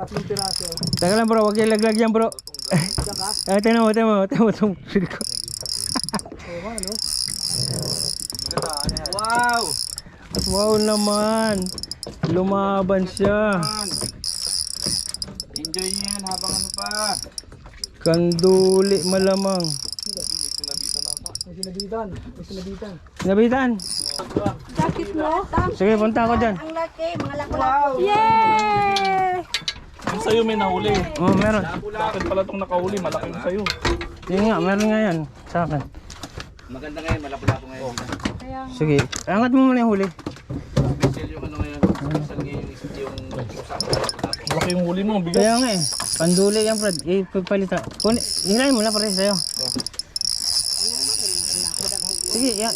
Tatlong piraso. Teka lang bro, wag ilaglag yan bro. Tingnan mo itong feel ko. Ano? Wow! Wow naman. Lumaban siya. Enjoy nyo yan habang ano pa. Kanduli malamang. May sinabitan. Nabitan. Bakit mo? Sige, punta ako dyan. Ang laki, mga lako-lako. Yay! Yung sa'yo may nahuli. Oh, meron. Sa akin pala itong nakahuli, malaking sa'yo. Yun nga, meron nga yan. Sa akin. Maganda ngayon, malapulapo ngayon. Sige, angat mo muna yung huli. Special yung ano ngayon. Special ngayon yung laki yung huli mo, bigat. Kaya nga eh. Panduli yan, Fred. Ipagpalita. Hilahin mo na pare sa'yo. Sige, yan.